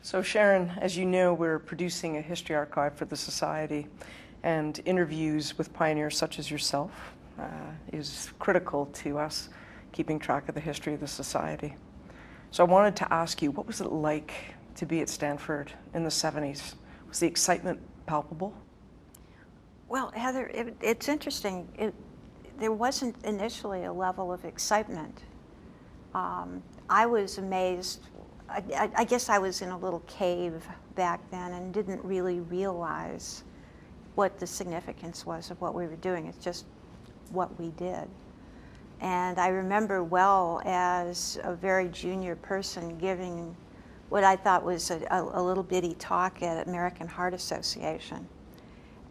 So Sharon, as you know, we're producing a history archive for the Society, and interviews with pioneers such as yourself is critical to us keeping track of the history of the Society. So I wanted to ask you, what was it like to be at Stanford in the 70s? Was the excitement palpable? Well, Heather, it's interesting. There wasn't initially a level of excitement. I was amazed. I guess I was in a little cave back then and didn't really realize what the significance was of what we were doing. It's just what we did. And I remember well as a very junior person giving what I thought was a little bitty talk at American Heart Association.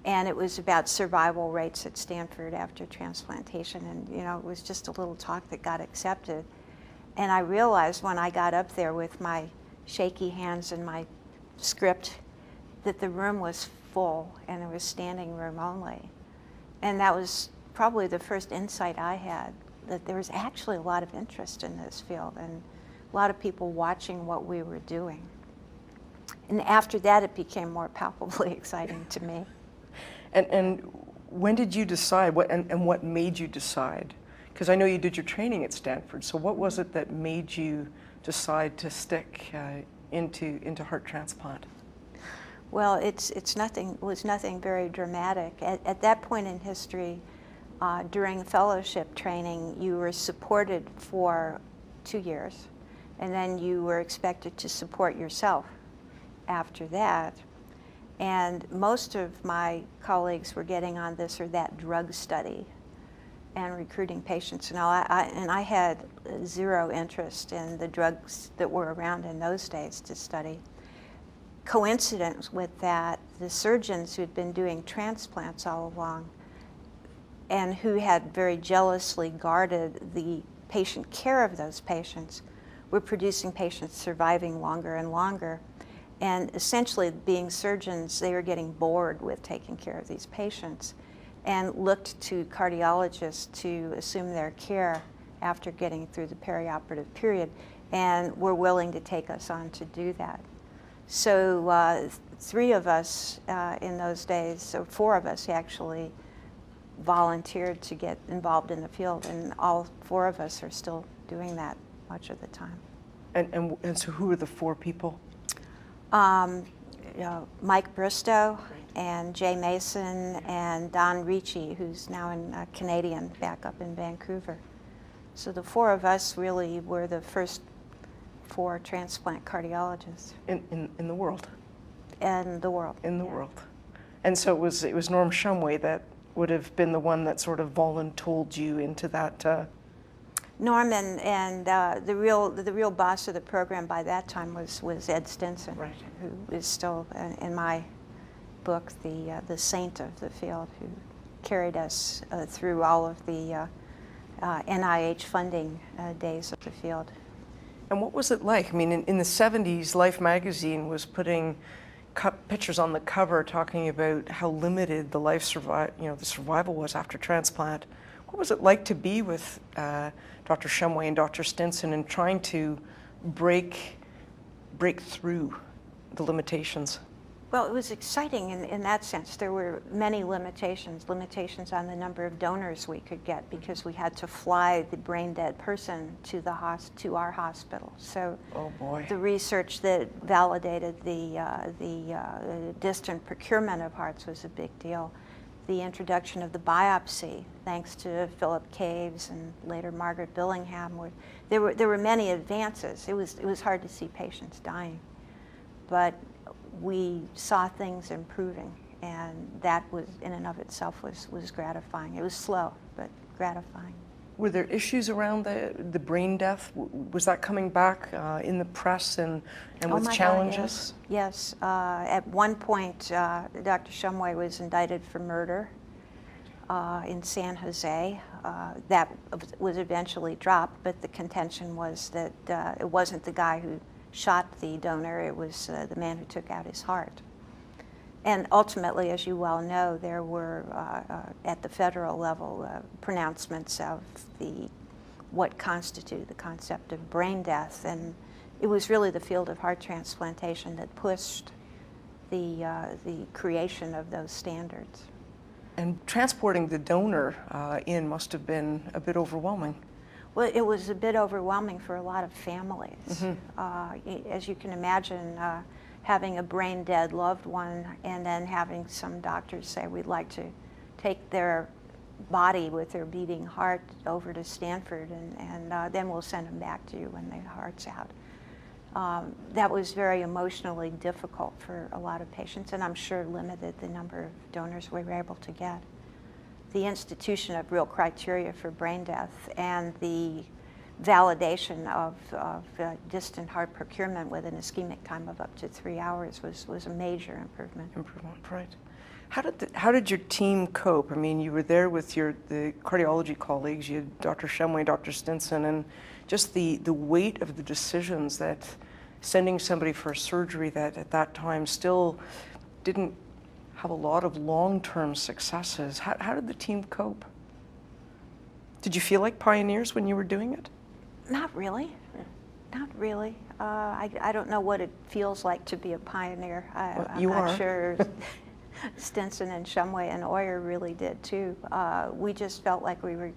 And it was about survival rates at Stanford after transplantation. And, you know, it was just a little talk that got accepted. And I realized when I got up there with my shaky hands and my script that the room was full and there was standing room only. And that was probably the first insight I had, that there was actually a lot of interest in this field and a lot of people watching what we were doing. And after that, it became more palpably exciting to me. And when did you decide, and what made you decide? Because I know you did your training at Stanford, so what was it that made you decide to stick into heart transplant? Well, it was nothing very dramatic. At that point in history, during fellowship training, you were supported for 2 years, and then you were expected to support yourself after that. And most of my colleagues were getting on this or that drug study and recruiting patients and all. And I had zero interest in the drugs that were around in those days to study. Coincidence with that, the surgeons who had been doing transplants all along and who had very jealously guarded the patient care of those patients were producing patients surviving longer and longer. And essentially, being surgeons, they were getting bored with taking care of these patients and looked to cardiologists to assume their care after getting through the perioperative period, and were willing to take us on to do that. So 3 of us in those days, or 4 of us actually, volunteered to get involved in the field, and all 4 of us are still doing that much of the time. And so who were the 4 people? Mike Bristow and Jay Mason and Don Ricci, who's now in Canadian back up in Vancouver. So the 4 of us really were the first 4 transplant cardiologists. In the world? In the world. In the world. And so it was Norm Shumway that would have been the one that sort of voluntold you into that. Norm and the real boss of the program by that time was Ed Stinson, right, who is still in my book the saint of the field, who carried us through all of the NIH funding days of the field. And what was it like? I mean, in the 70s, Life magazine was putting pictures on the cover talking about how limited the the survival was after transplant. What was it like to be with Dr. Shumway and Dr. Stinson and trying to break through the limitations? Well, it was exciting in that sense. There were many limitations on the number of donors we could get because we had to fly the brain dead person to our hospital. So oh boy. The research that validated the distant procurement of hearts was a big deal. The introduction of the biopsy, thanks to Philip Caves and later Margaret Billingham, there were many advances. It was hard to see patients dying, but we saw things improving, and that was in and of itself was gratifying. It was slow, but gratifying. Were there issues around the brain death? Was that coming back in the press and with challenges? God, yes. At one point, Dr. Shumway was indicted for murder in San Jose. That was eventually dropped, but the contention was that it wasn't the guy who shot the donor, it was the man who took out his heart. And ultimately, as you well know, there were, at the federal level, pronouncements of what constituted the concept of brain death, and it was really the field of heart transplantation that pushed the creation of those standards. And transporting the donor in must have been a bit overwhelming. Well, it was a bit overwhelming for a lot of families. As you can imagine, having a brain-dead loved one and then having some doctors say, we'd like to take their body with their beating heart over to Stanford, and then we'll send them back to you when their heart's out. That was very emotionally difficult for a lot of patients, and I'm sure limited the number of donors we were able to get. The institution of real criteria for brain death and the validation of distant heart procurement with an ischemic time of up to 3 hours was a major improvement. Right. How did your team cope? I mean, you were there with the cardiology colleagues. You had Dr. Shumway, Dr. Stinson, and just the weight of the decisions that sending somebody for a surgery that at that time still didn't have a lot of long-term successes. How did the team cope? Did you feel like pioneers when you were doing it? Not really. Not really. I don't know what it feels like to be a pioneer. I'm not sure Stinson and Shumway and Oyer really did too. We just felt like we were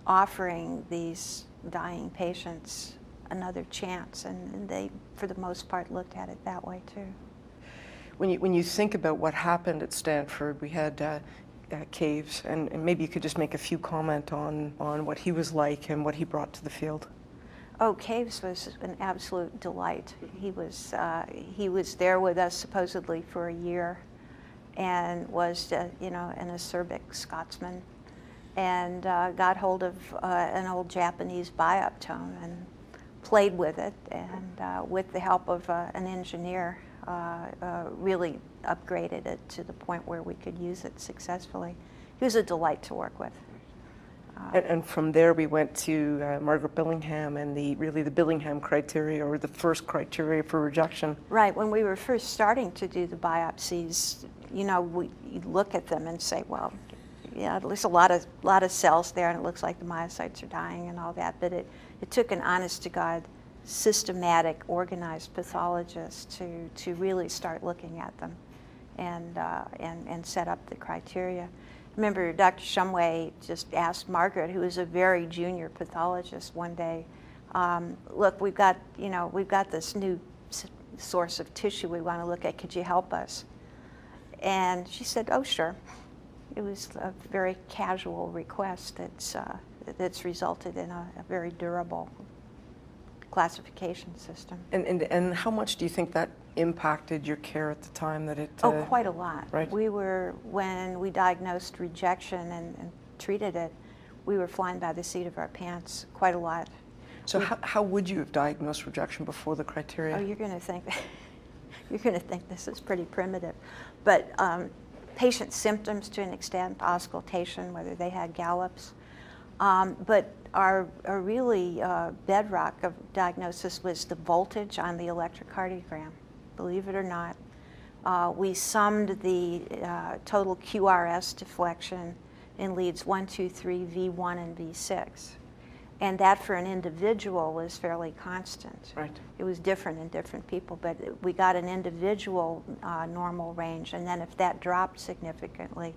offering these dying patients another chance, and they, for the most part, looked at it that way too. When you think about what happened at Stanford, we had Caves, and maybe you could just make a few comment on what he was like and what he brought to the field. Oh, Caves was an absolute delight. He was there with us supposedly for a year, and was an acerbic Scotsman, and got hold of an old Japanese bioptone and played with it, and with the help of an engineer, really upgraded it to the point where we could use it successfully. He was a delight to work with. And from there we went to Margaret Billingham and the Billingham criteria, or the first criteria for rejection. Right. When we were first starting to do the biopsies, we look at them and say, well, yeah, there's a lot of cells there, and it looks like the myocytes are dying and all that. But it took an honest-to-God, systematic, organized pathologist to really start looking at them and set up the criteria. Remember, Dr. Shumway just asked Margaret, who was a very junior pathologist, one day, look, we've got this new source of tissue we want to look at. Could you help us? And she said, oh, sure. It was a very casual request that's resulted in a very durable classification system. And how much do you think that impacted your care at the time that it... Oh, quite a lot. Right. When we diagnosed rejection and treated it, we were flying by the seat of our pants quite a lot. So how would you have diagnosed rejection before the criteria? Oh, you're going to think this is pretty primitive, but patient symptoms to an extent, auscultation, whether they had gallops, but our really bedrock of diagnosis was the voltage on the electrocardiogram. Believe it or not, we summed the total QRS deflection in leads 1, 2, 3, V1, and V6. And that for an individual was fairly constant. Right. It was different in different people, but we got an individual normal range, and then if that dropped significantly,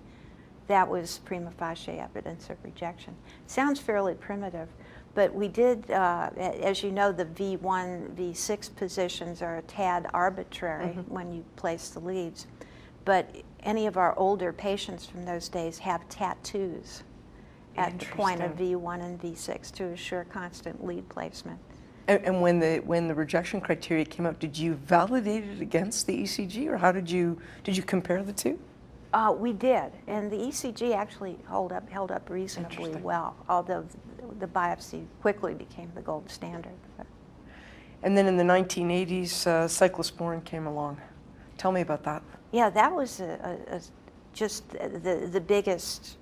that was prima facie evidence of rejection. Sounds fairly primitive, but we did, as you know, the V1, V6 positions are a tad arbitrary when you place the leads, but any of our older patients from those days have tattoos at the point of V1 and V6 to assure constant lead placement. And when the rejection criteria came out, did you validate it against the ECG, or how did you compare the two? We did, and the ECG actually held up reasonably well, although the biopsy quickly became the gold standard. And then in the 1980s, cyclosporin came along. Tell me about that. Yeah, that was just the biggest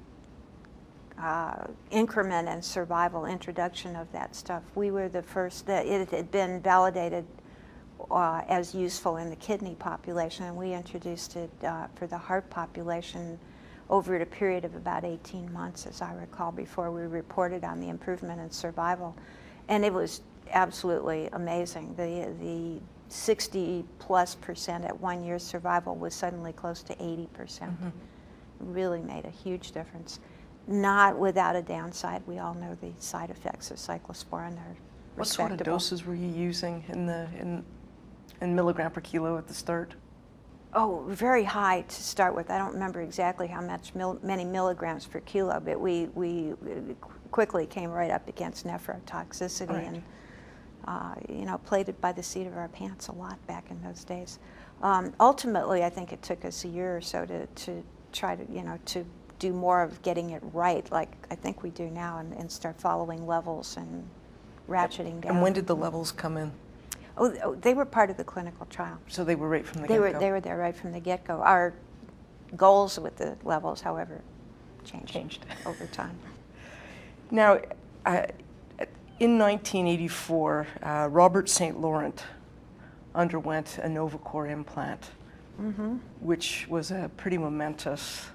increment in survival, introduction of that stuff. We were the first, it had been validated as useful in the kidney population, and we introduced it for the heart population over a period of about 18 months, as I recall, before we reported on the improvement in survival. And it was absolutely amazing. The 60+% at 1 year survival was suddenly close to 80%. Mm-hmm. Really made a huge difference. Not without a downside. We all know the side effects of cyclosporin are What sort of respectable. doses were you using in milligram per kilo at the start? Oh, very high to start with. I don't remember exactly how many milligrams per kilo, but we quickly came right up against nephrotoxicity, Right. and played it by the seat of our pants a lot back in those days. Ultimately, I think it took us a year or so to try to do more of getting it right, like I think we do now, and start following levels and ratcheting down. And when did the levels come in? Oh, they were part of the clinical trial. So they were right from the They get-go? were there right from the get-go. Our goals with the levels, however, changed over time. Now, in 1984, Robert St. Laurent underwent a Novacor implant, Mm-hmm. which was a pretty momentous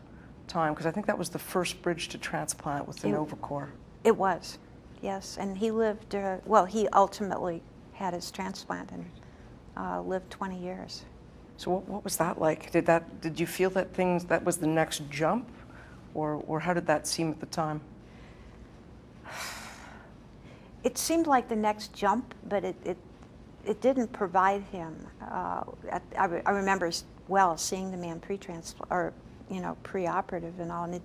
time, because I think that was the first bridge to transplant with the Novacor. It was, yes. And he lived, he ultimately had his transplant and lived 20 years. So what was that like? Did you feel that was the next jump, or how did that seem at the time? It seemed like the next jump, but it didn't provide him. I remember seeing the man pre-transplant, or pre-operative and all, and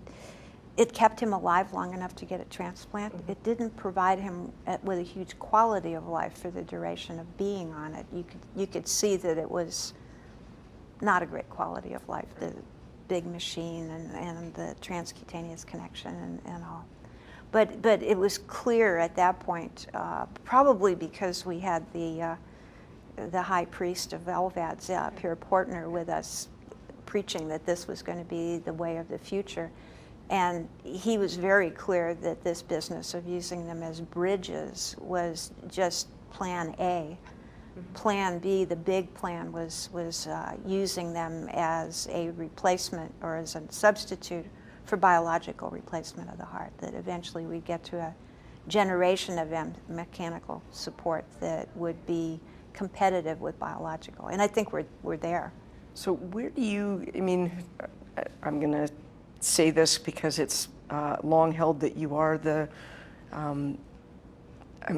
it kept him alive long enough to get a transplant. Mm-hmm. It didn't provide him with a huge quality of life for the duration of being on it. You could see that it was not a great quality of life, the big machine and the transcutaneous connection and all. But it was clear at that point, probably because we had the high priest of LVADs, Pierre Portner, with us preaching that this was going to be the way of the future. And he was very clear that this business of using them as bridges was just plan A. Mm-hmm. Plan B, the big plan, was using them as a replacement or as a substitute for biological replacement of the heart, that eventually we'd get to a generation of mechanical support that would be competitive with biological. And I think we're there. So where do you, I'm going to say this because it's long held that you are the, I'm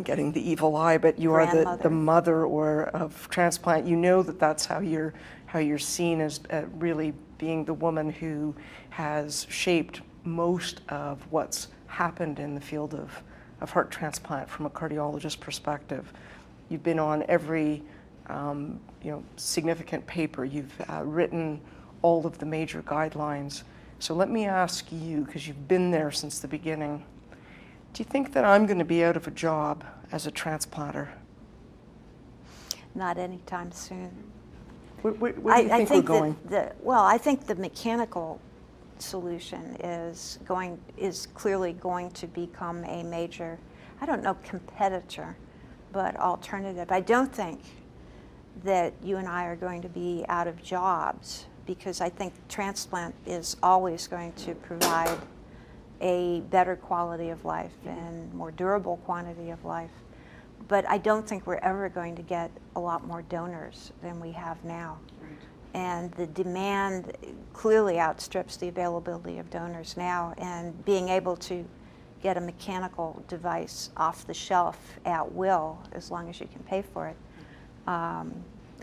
getting the evil eye, but you are the mother of transplant. You know that's how you're seen as really being the woman who has shaped most of what's happened in the field of heart transplant from a cardiologist perspective. You've been on every significant paper. You've written all of the major guidelines. So let me ask you, because you've been there since the beginning, do you think that I'm going to be out of a job as a transplanter? Not anytime soon. Where do you think we're going? I think the mechanical solution is clearly going to become a major, I don't know, competitor, but alternative. I don't think that you and I are going to be out of jobs, because I think transplant is always going to provide a better quality of life and more durable quantity of life. But I don't think we're ever going to get a lot more donors than we have now. Right. And the demand clearly outstrips the availability of donors now, and being able to get a mechanical device off the shelf at will, as long as you can pay for it,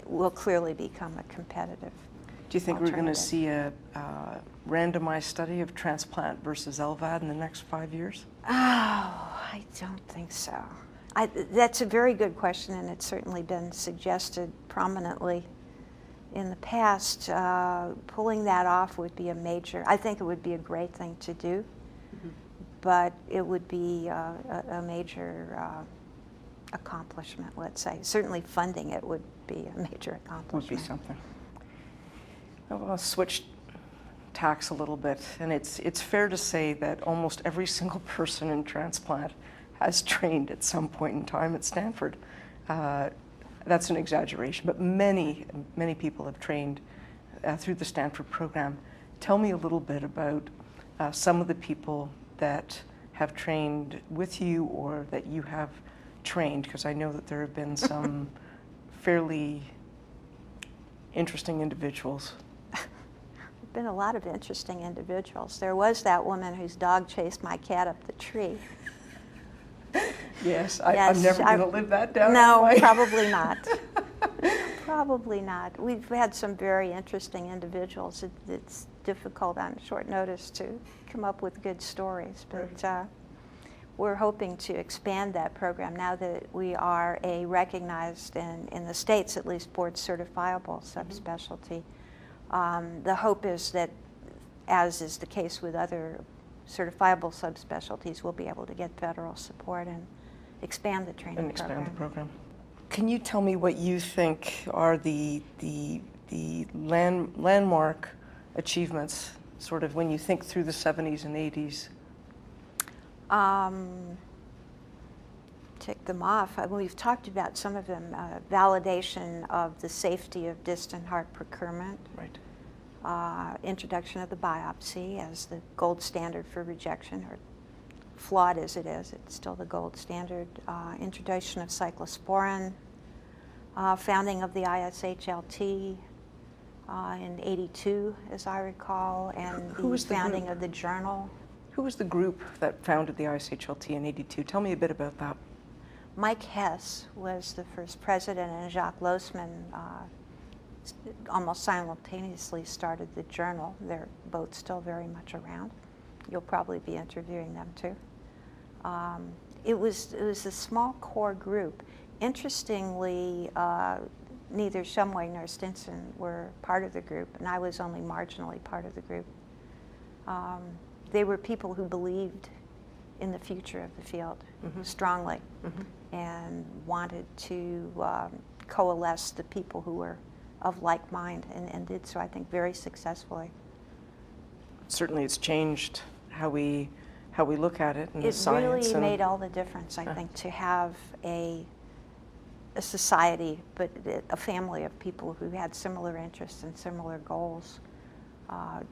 will clearly become a competitive. Do you think we're going to see a randomized study of transplant versus LVAD in the next 5 years? Oh, I don't think so. That's a very good question, and it's certainly been suggested prominently in the past. Pulling that off would be I think it would be a great thing to do, mm-hmm. but it would be a major accomplishment, let's say. Certainly funding it would be a major accomplishment. Would be something. I'll switch tacks a little bit, and it's fair to say that almost every single person in transplant has trained at some point in time at Stanford. That's an exaggeration, but many people have trained through the Stanford program. Tell me a little bit about some of the people that have trained with you or that you have trained? Because I know that there have been some fairly interesting individuals. There've been a lot of interesting individuals. There was that woman whose dog chased my cat up the tree. Yes, I'm never going to live that down. No, probably not. Probably not. We've had some very interesting individuals. It's difficult on short notice to come up with good stories, but we're hoping to expand that program now that we are a recognized, and in the States at least, board certifiable subspecialty. The hope is that, as is the case with other certifiable subspecialties, we'll be able to get federal support and expand the training program. And expand the program. Can you tell me what you think are the landmark achievements, sort of when you think through the 70s and 80s? Tick them off. We've talked about some of them. Validation of the safety of distant heart procurement. Right. Introduction of the biopsy as the gold standard for rejection, or flawed as it is, it's still the gold standard. Introduction of cyclosporin. Founding of the ISHLT in '82, as I recall, and the founding of the journal. Who was the group that founded the ISHLT in '82? Tell me a bit about that. Mike Hess was the first president, and Jacques Losman almost simultaneously started the journal. They're both still very much around. You'll probably be interviewing them too. It was a small core group. Interestingly, neither Shumway nor Stinson were part of the group, and I was only marginally part of the group. They were people who believed in the future of the field strongly, and wanted to coalesce the people who were of like mind, and did so, I think, very successfully. Certainly it's changed how we look at it in the science. It really made all the difference, I think, to have a society, but a family of people who had similar interests and similar goals,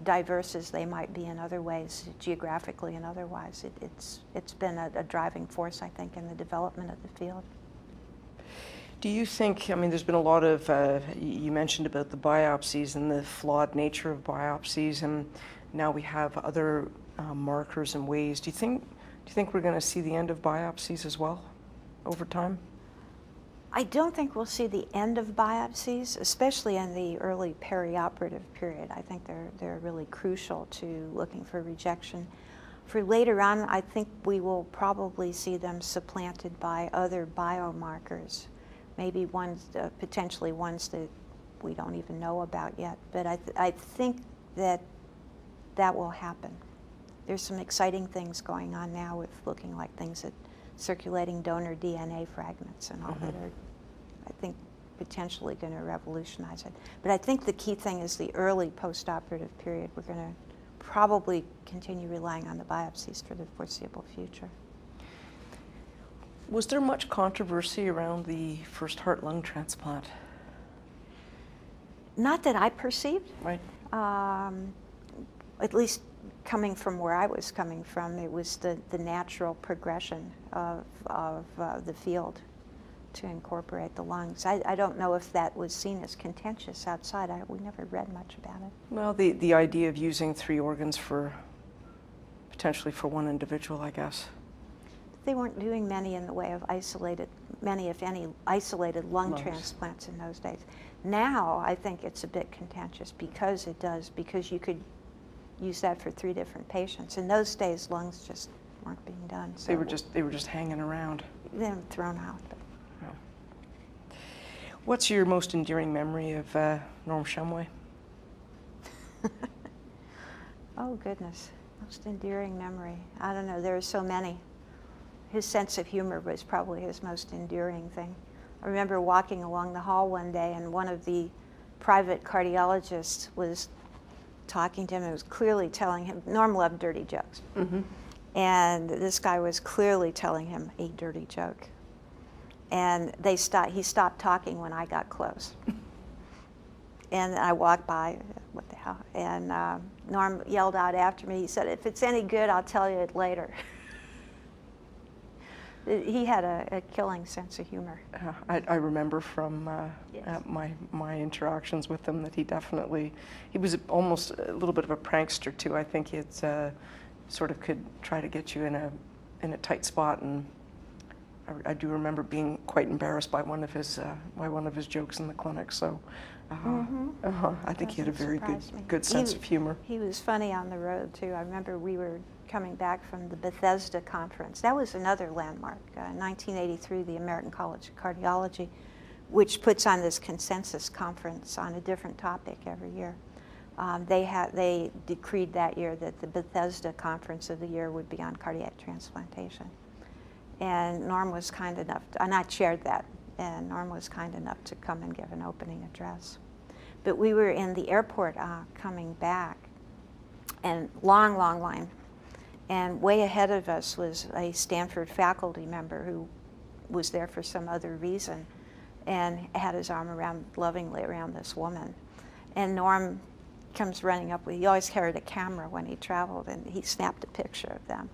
diverse as they might be in other ways, geographically and otherwise. It's been a driving force, I think, in the development of the field. Do you think, I mean, there's been a lot of, you mentioned about the biopsies and the flawed nature of biopsies, and now we have other markers and ways. Do you think we're going to see the end of biopsies as well over time? I don't think we'll see the end of biopsies, especially in the early perioperative period. I think they're really crucial to looking for rejection. For later on, I think we will probably see them supplanted by other biomarkers, maybe ones, potentially ones that we don't even know about yet. But I think that will happen. There's some exciting things going on now with looking like things at circulating donor DNA fragments and all that are, I think, potentially going to revolutionize it. But I think the key thing is the early postoperative period. We're going to probably continue relying on the biopsies for the foreseeable future. Was there much controversy around the first heart-lung transplant? Not that I perceived. Right. At least coming from where I was coming from, it was the natural progression of the field to incorporate the lungs. I don't know if that was seen as contentious outside. We never read much about it. Well, the idea of using 3 organs potentially for one individual, I guess. They weren't doing many in the way of many, if any, isolated lung transplants in those days. Now, I think it's a bit contentious because you could use that for 3 different patients. In those days, lungs just weren't being done. So they were just hanging around. They were thrown out. Yeah. What's your most endearing memory of Norm Shumway? Oh, goodness. Most endearing memory. I don't know. There are so many. His sense of humor was probably his most endearing thing. I remember walking along the hall one day, and one of the private cardiologists was talking to him and was clearly telling him, Norm loved dirty jokes. And this guy was clearly telling him a dirty joke. And he stopped talking when I got close. And I walked by, what the hell? And Norm yelled out after me, he said, "If it's any good, I'll tell you it later." He had a killing sense of humor. I remember from Yes. my interactions with him that he was almost a little bit of a prankster too. I think he sort of could try to get you in a tight spot, and I do remember being quite embarrassed by one of his jokes in the clinic. So I think he had a very good sense of humor. He was funny on the road too. I remember we were coming back from the Bethesda conference. That was another landmark. In 1983, the American College of Cardiology, which puts on this consensus conference on a different topic every year. They decreed that year that the Bethesda conference of the year would be on cardiac transplantation. And Norm was kind enough, and I chaired that, and Norm was kind enough to come and give an opening address. But we were in the airport coming back, and long line. And way ahead of us was a Stanford faculty member who was there for some other reason and had his arm lovingly around this woman. And Norm comes running up he always carried a camera when he traveled, and he snapped a picture of them.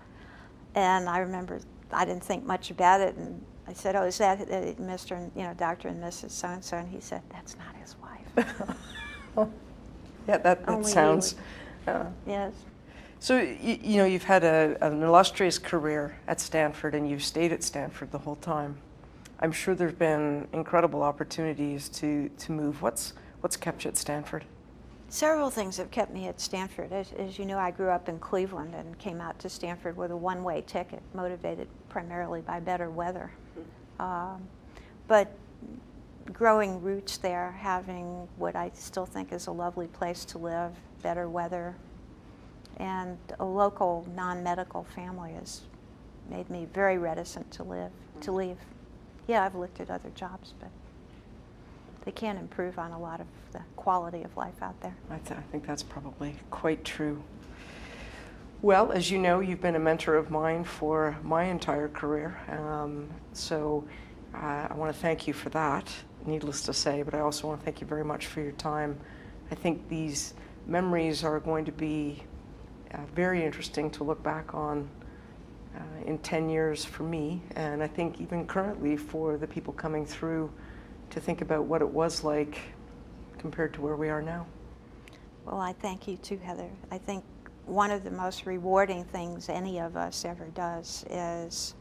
And I remember I didn't think much about it, and I said, "Oh, is that Mr. and Dr. and Mrs. So-and-so?" And he said, "That's not his wife." Yeah, that sounds. Yes. So you've had an illustrious career at Stanford, and you've stayed at Stanford the whole time. I'm sure there's been incredible opportunities to move. What's kept you at Stanford? Several things have kept me at Stanford. As you know, I grew up in Cleveland and came out to Stanford with a one-way ticket, motivated primarily by better weather. But growing roots there, having what I still think is a lovely place to live, better weather, and a local non-medical family has made me very reticent to leave. Yeah, I've looked at other jobs, but they can't improve on a lot of the quality of life out there. I think that's probably quite true. Well, as you know, you've been a mentor of mine for my entire career, so I want to thank you for that, needless to say, but I also want to thank you very much for your time. I think these memories are going to be very interesting to look back on in 10 years for me, and I think even currently for the people coming through to think about what it was like compared to where we are now. Well, I thank you too, Heather. I think one of the most rewarding things any of us ever does is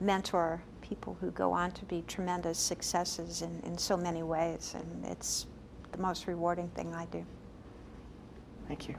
mentor people who go on to be tremendous successes in so many ways, and it's the most rewarding thing I do. Thank you.